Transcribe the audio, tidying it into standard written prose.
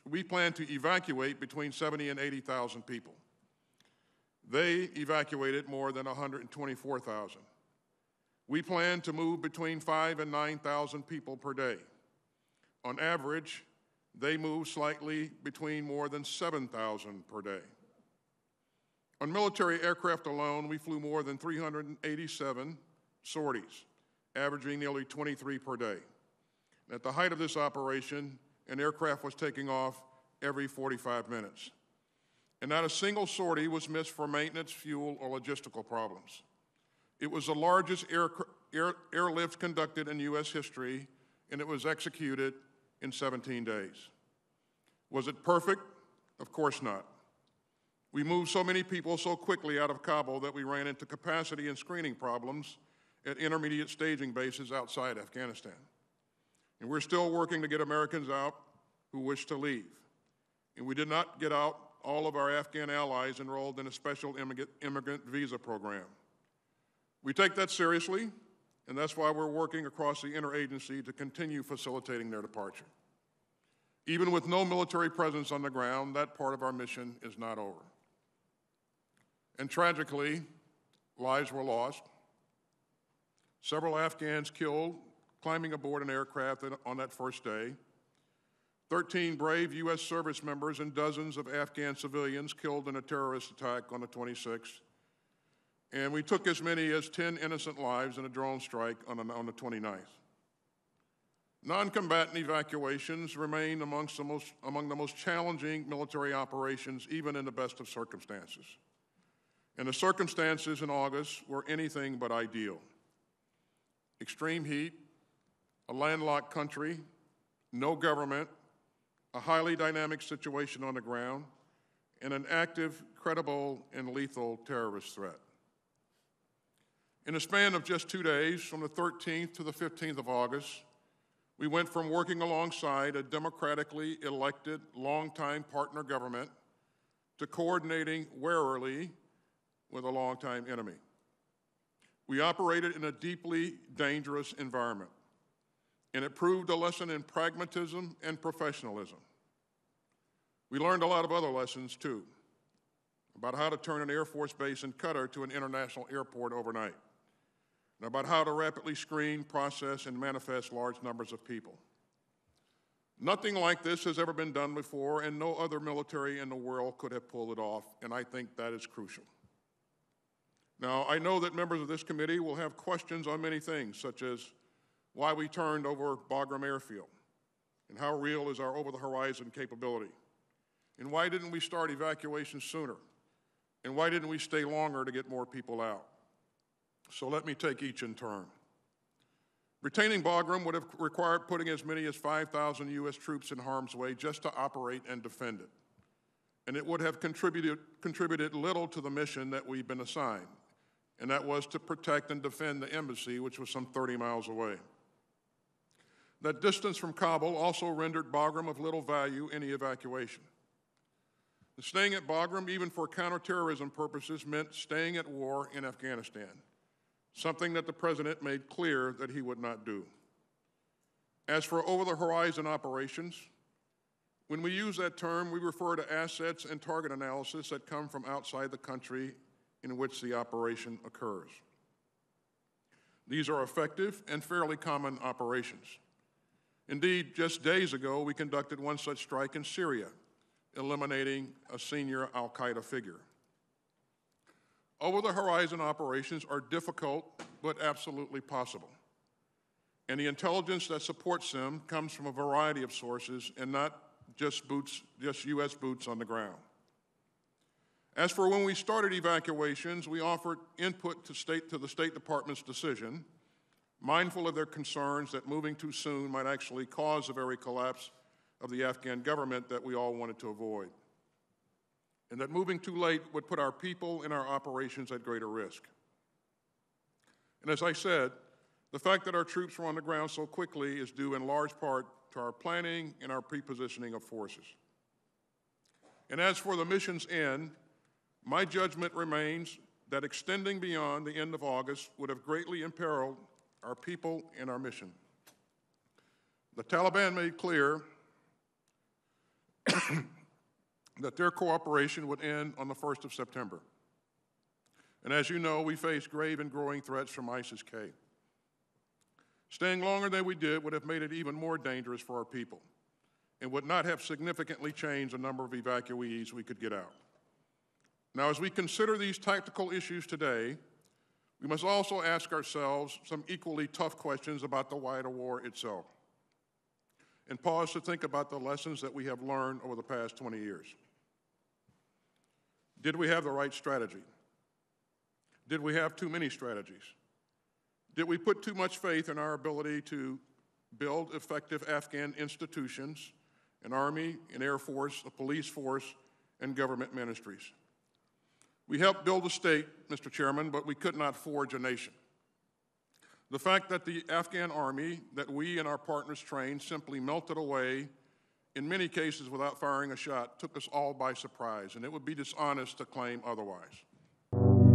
we plan to evacuate between 70 and 80,000 people. They evacuated more than 124,000. We plan to move between 5,000 and 9,000 people per day. On average, they move slightly between more than 7,000 per day. On military aircraft alone, we flew more than 387 sorties, averaging nearly 23 per day. At the height of this operation, an aircraft was taking off every 45 minutes. And not a single sortie was missed for maintenance, fuel, or logistical problems. It was the largest airlift conducted in U.S. history, and it was executed in 17 days. Was it perfect? Of course not. We moved so many people so quickly out of Kabul that we ran into capacity and screening problems at intermediate staging bases outside Afghanistan. And we're still working to get Americans out who wish to leave. And we did not get out all of our Afghan allies enrolled in a special immigrant visa program. We take that seriously, and that's why we're working across the interagency to continue facilitating their departure. Even with no military presence on the ground, that part of our mission is not over. And tragically, lives were lost. Several Afghans killed climbing aboard an aircraft on that first day. 13 brave U.S. service members and dozens of Afghan civilians killed in a terrorist attack on the 26th. And we took as many as 10 innocent lives in a drone strike on the 29th. Non-combatant evacuations remain among the most challenging military operations, even in the best of circumstances. And the circumstances in August were anything but ideal. Extreme heat, a landlocked country, no government, a highly dynamic situation on the ground, and an active, credible, and lethal terrorist threat. In a span of just 2 days, from the 13th to the 15th of August, we went from working alongside a democratically elected, longtime partner government to coordinating warily with a longtime enemy. We operated in a deeply dangerous environment, and it proved a lesson in pragmatism and professionalism. We learned a lot of other lessons, too, about how to turn an Air Force base in Qatar to an international airport overnight, and about how to rapidly screen, process, and manifest large numbers of people. Nothing like this has ever been done before, and no other military in the world could have pulled it off, and I think that is crucial. Now, I know that members of this committee will have questions on many things, such as why we turned over Bagram Airfield, and how real is our over-the-horizon capability, and why didn't we start evacuation sooner, and why didn't we stay longer to get more people out? So let me take each in turn. Retaining Bagram would have required putting as many as 5,000 U.S. troops in harm's way just to operate and defend it. And it would have contributed little to the mission that we've been assigned, and that was to protect and defend the embassy, which was some 30 miles away. That distance from Kabul also rendered Bagram of little value in the evacuation. Staying at Bagram, even for counterterrorism purposes, meant staying at war in Afghanistan, something that the President made clear that he would not do. As for over-the-horizon operations, when we use that term, we refer to assets and target analysis that come from outside the country in which the operation occurs. These are effective and fairly common operations. Indeed, just days ago, we conducted one such strike in Syria, eliminating a senior al-Qaeda figure. Over-the-horizon operations are difficult, but absolutely possible. And the intelligence that supports them comes from a variety of sources and not just U.S. boots on the ground. As for when we started evacuations, we offered input to the State Department's decision, mindful of their concerns that moving too soon might actually cause the very collapse of the Afghan government that we all wanted to avoid, and that moving too late would put our people and our operations at greater risk. And as I said, the fact that our troops were on the ground so quickly is due in large part to our planning and our pre-positioning of forces. And as for the mission's end, my judgment remains that extending beyond the end of August would have greatly imperiled our people and our mission. The Taliban made clear that their cooperation would end on the 1st of September. And as you know, we face grave and growing threats from ISIS-K. Staying longer than we did would have made it even more dangerous for our people and would not have significantly changed the number of evacuees we could get out. Now, as we consider these tactical issues today, we must also ask ourselves some equally tough questions about the wider war itself, and pause to think about the lessons that we have learned over the past 20 years. Did we have the right strategy? Did we have too many strategies? Did we put too much faith in our ability to build effective Afghan institutions, an army, an air force, a police force, and government ministries? We helped build a state, Mr. Chairman, but we could not forge a nation. The fact that the Afghan army that we and our partners trained simply melted away, in many cases without firing a shot, took us all by surprise, and it would be dishonest to claim otherwise.